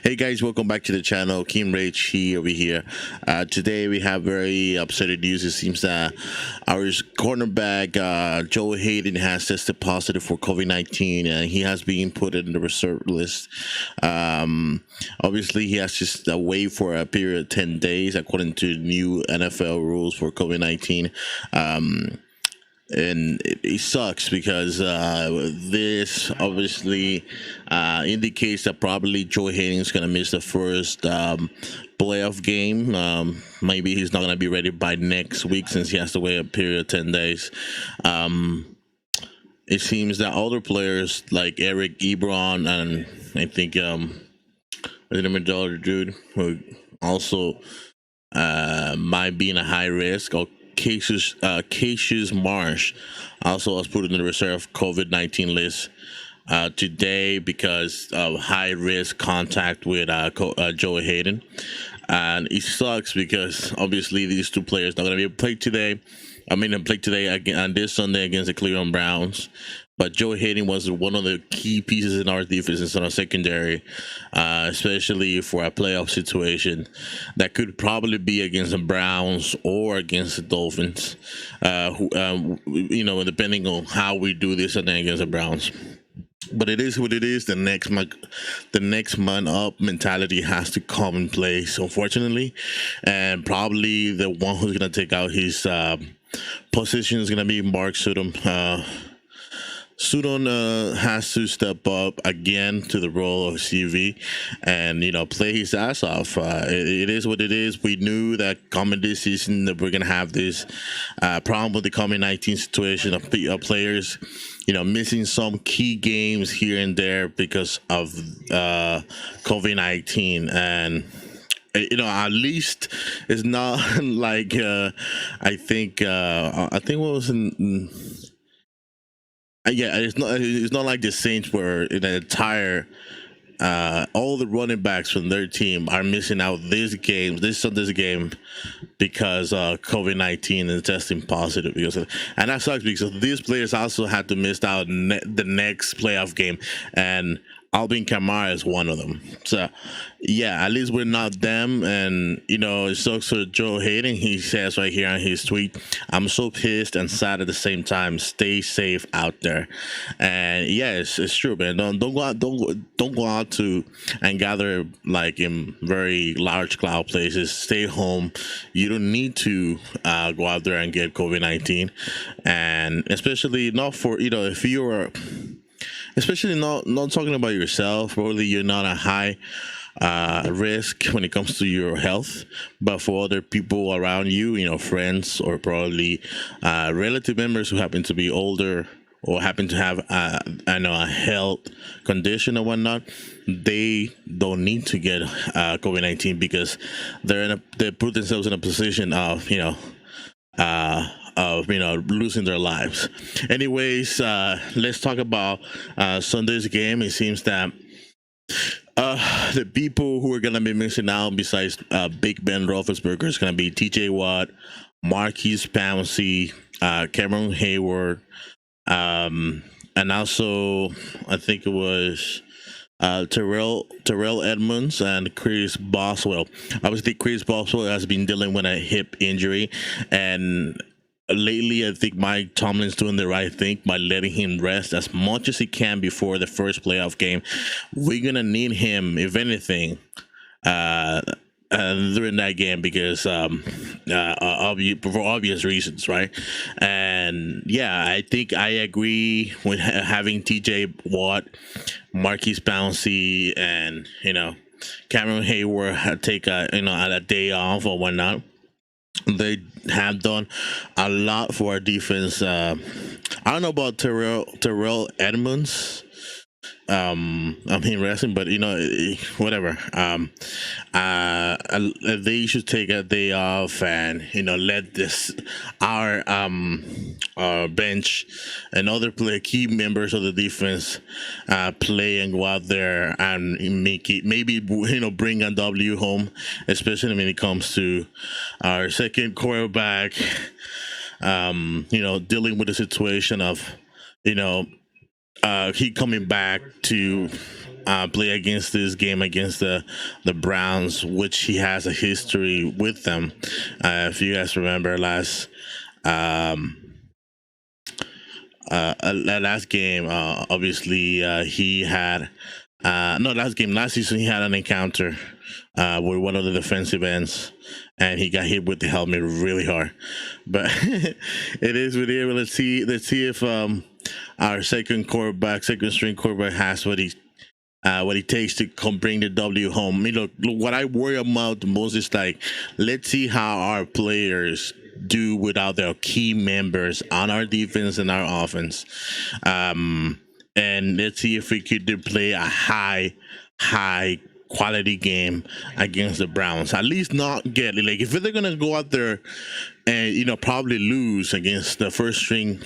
Hey guys, welcome back to the channel. Kim Rage here over here. Today we have very upsetting news. It seems that our cornerback Joe Haden has tested positive for COVID-19 and he has been put in the reserve list. Obviously, he has just wait for a period of 10 days according to new NFL rules for COVID-19. And it sucks because this obviously indicates that probably Joe Hayden is going to miss the first playoff game. Maybe he's not going to be ready by next week since he has to wait a period of 10 days. It seems that other players like Eric Ebron and I think the other dude who also might be in a high risk, or Cassius Marsh also was put in the reserve COVID-19 list today because of high risk contact with Joe Hayden. And it sucks because obviously these two players not going to be able to play today. Play today on this Sunday against the Cleveland Browns. But Joe Hayden was one of the key pieces in our defense in our secondary, especially for a playoff situation that could probably be against the Browns or against the Dolphins. Depending on how we do this and then against the Browns. But it is what it is. The next man up mentality has to come in place, unfortunately, and probably the one who's gonna take out his position is gonna be Mark Sudom. Sudon has to step up again to the role of CV and, play his ass off. It is what it is. We knew that coming this season that we're going to have this problem with the COVID-19 situation of players, missing some key games here and there because of COVID-19. And at least it's not like I think what was in. Yeah, it's not like the Saints were in an entire all the running backs from their team are missing out this Sunday's game because COVID-19 is testing positive and that sucks because these players also had to miss out the next playoff game, and Alvin Kamara is one of them. So, yeah, at least we're not them. And, it sucks for Joe Hayden. He says right here on his tweet, "I'm so pissed and sad at the same time. Stay safe out there." And, yes, it's true, man. Don't go out to and gather like in very large crowd places. Stay home. You don't need to go out there and get COVID-19. And especially not for, if you're especially not talking about yourself. Probably you're not a high risk when it comes to your health, but for other people around you, friends or probably relative members who happen to be older or happen to have a health condition or whatnot, they don't need to get COVID-19 because they put themselves in a position of losing their lives. Anyways, let's talk about Sunday's game. It seems that the people who are gonna be missing out besides Big Ben Roethlisberger is gonna be T.J. Watt, Marquise Pouncey, Cameron Hayward, and also I think it was Terrell Edmonds and Chris Boswell. Obviously, Chris Boswell has been dealing with a hip injury, and lately I think Mike Tomlin's doing the right thing by letting him rest as much as he can before the first playoff game. We're gonna need him, if anything, during that game because for obvious reasons, right? And yeah, I think I agree with having TJ Watt, Marquise Pouncey, and Cameron Hayward take a day off or whatnot. They have done a lot for our defense. I don't know about Terrell Edmonds. Wrestling, but whatever. They should take a day off and let our bench and other key members of the defense play and go out there and make it. Maybe bring a W home, especially when it comes to our second quarterback. Dealing with the situation of he coming back to play against this game against the Browns, which he has a history with them. If you guys remember um, last game, obviously he had no last game last season he had an encounter with one of the defensive ends, and he got hit with the helmet really hard. But it is what it is. Let's see if our second string quarterback has what it takes to come bring the W home. What I worry about the most is like, let's see how our players do without their key members on our defense and our offense. And let's see if we could play a high quality game against the Browns. At least not get like if they're gonna go out there and probably lose against the first string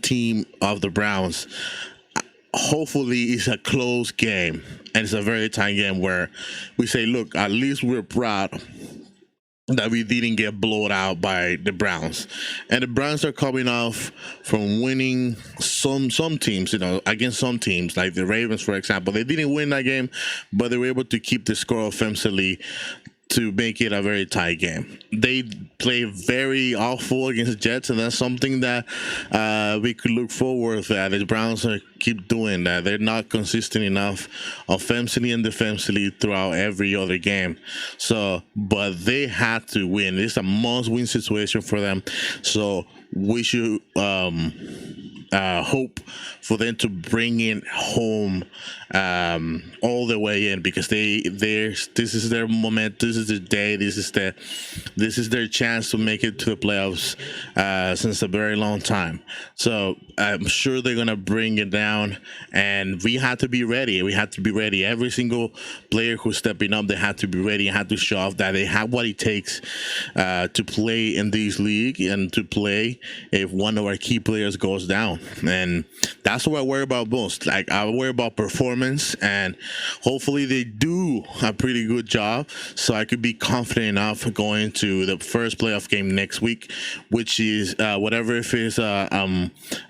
team of the Browns. Hopefully it's a close game and it's a very tight game where we say, look, at least we're proud that we didn't get blown out by the Browns. And the Browns are coming off from winning some teams, against some teams, like the Ravens, for example. They didn't win that game, but they were able to keep the score offensively to make it a very tight game. They play very awful against the Jets, and that's something that we could look forward to. The Browns keep doing that. They're not consistent enough offensively and defensively throughout every other game. So, but they had to win. It's a must-win situation for them. So we should hope for them to bring it home all the way in, because this is their moment, this is their day, this is their chance to make it to the playoffs since a very long time. So I'm sure they're gonna bring it down, and we have to be ready. Every single player who's stepping up, they have to be ready and have to show off that they have what it takes to play in this league and to play if one of our key players goes down. And that's what I worry about most. Like, I worry about performance, and hopefully they do a pretty good job so I could be confident enough going to the first playoff game next week, which is whatever, if it's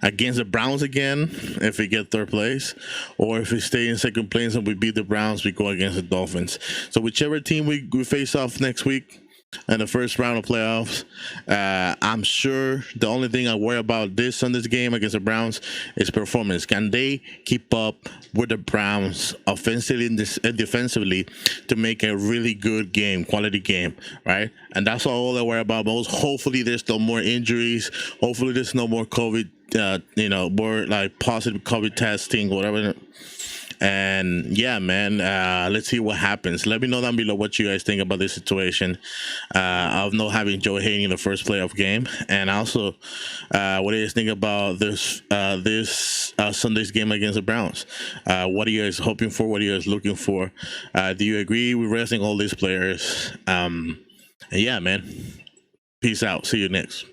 against the Browns again, if we get third place, or if we stay in second place and we beat the Browns, we go against the Dolphins. So whichever team we face off next week in the first round of playoffs, I'm sure the only thing I worry about this game against the Browns is performance. Can they keep up with the Browns offensively and defensively to make a really good game, quality game, right? And that's all I worry about most. Hopefully there's no more injuries. Hopefully there's no more COVID, more like positive COVID testing, whatever. And yeah, man, let's see what happens. Let me know down below what you guys think about this situation of not having Joe Haden in the first playoff game, and also what do you guys think about this Sunday's game against the Browns? What are you guys hoping for? What are you guys looking for? Do you agree with resting all these players? And yeah, man, peace out. See you next.